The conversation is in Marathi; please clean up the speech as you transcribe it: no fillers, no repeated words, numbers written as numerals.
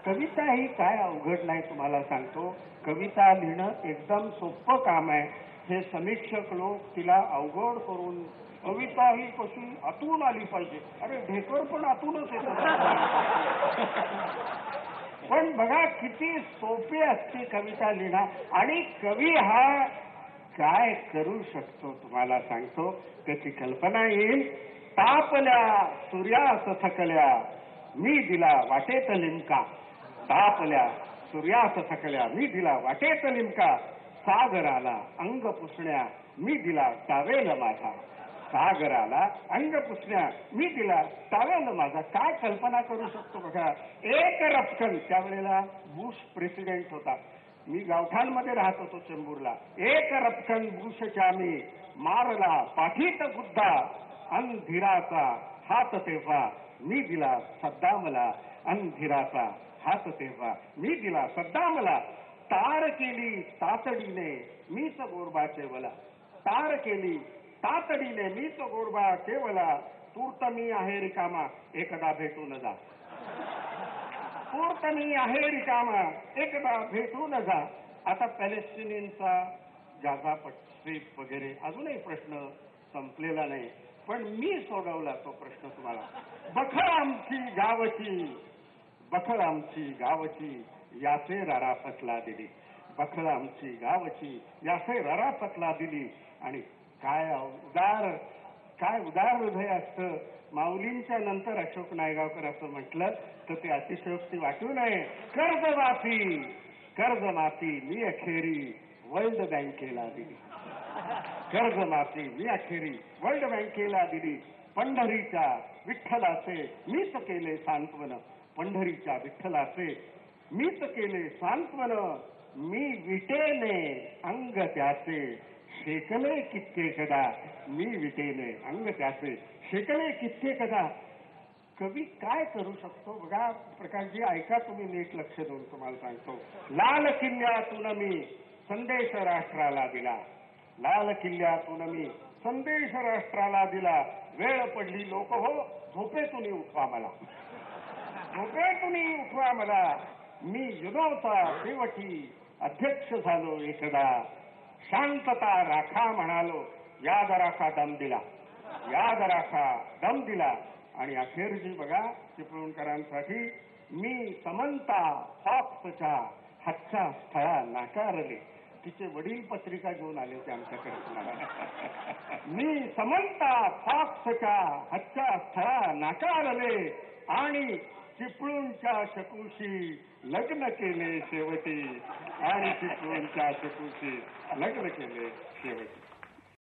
कविता ही काय अवघड नाही तुम्हाला सांगतो. कविता लिहिणं एकदम सोपं काम आहे. हे समीक्षक लोक तिला अवघड करून कविता ही कशी आतून आली पाहिजे. अरे ढेकर पण आतूनच येत. पण बघा किती सोपी असते कविता लिहिणं. आणि कवी हा काय करू शकतो तुम्हाला सांगतो. त्याची कल्पना येईल. तापल्या सूर्यास थकल्या मी दिला वाटेत लिमका. तापल्या सूर्यास थकल्या मी दिला वाटेत लिमका. सागराला अंग पुसण्या मी दिला टावेल माझा. सागराला अंग पुसण्या मी दिला टावेल माझा. काय कल्पना करू शकतो बघा. एक रपकन, त्यावेळेला बुश प्रेसिडेंट होता. मी गावठाणमध्ये राहत होतो चेंबूरला. एक रपकन बुशच्या मी मारला पाठीत गुद्दा. अंधिराचा हात तेव्हा मी दिला सद्दामला. अंधिराचा हात तेव्हा मी दिला सद्दामला. तार केली तातडीने मीच गोरबा केवला. तार केली तातडीने मीच गोरबा केवला. तूर्त मी आहे रिकामा एकदा भेटून जा. तूर्त मी आहे रिकामा एकदा भेटून जा. आता पॅलेस्टिनींचा गाझा स्ट्रीप वगैरे अजूनही प्रश्न संपलेला नाही. पण मी सोडवला तो प्रश्न तुम्हाला. बखर आमची गावची, बखर आमची गावची याचे रारापतला दिली. बखर आमची गावची याचे रारापतला दिली. आणि काय उदार हृदय असतं. माऊलींच्या नंतर अशोक नायगावकर असं म्हटलं तर ते अतिशयोक्ती वाटू नये. कर्जमाफी मी अखेरी वर्ल्ड बँकेला दिली. कर्जमाफी मी अखेरी वर्ल्ड बँकेला दिली. पंढरीच्या विठ्ठलाचे मीच केले सांत्वन. पंढरीच्या विठ्ठलाचे मीच केले सांत्वन. मी विटेने अंग त्याचे शेकले कित्येकदा. मी विटेने अंग त्याचे शेकले कित्येकदा. कवी काय करू शकतो बघा. प्रकाशजी ऐका तुम्ही नीट लक्ष देऊन तुम्हाला सांगतो. लाल किल्ल्यातून मी संदेश राष्ट्राला दिला. लाल किल्ल्यातून मी संदेश राष्ट्राला दिला. वेळ पडली लोक हो झोपेतून उठवा मला. झोपेतून उठवा मला. मी युनोचा शेवटी अध्यक्ष झालो एकदा. शांतता राखा म्हणालो याद राखा दम दिला. याद राखा दम दिला. आणि अखेरची बघा चिपळूणकरांसाठी मी समंता फॉक्सच्या हातच्या स्थळा नाकारले. तिचे वडील पत्रिका घेऊन आले होते आमच्याकडे. मी समंता फॉक्सच्या हातच्या स्थळा नाकारले आणि चिपळूणच्या शकूशी लग्न केले शेवटी. आणि चिपळूणच्या शकूशी लग्न केले शेवटी.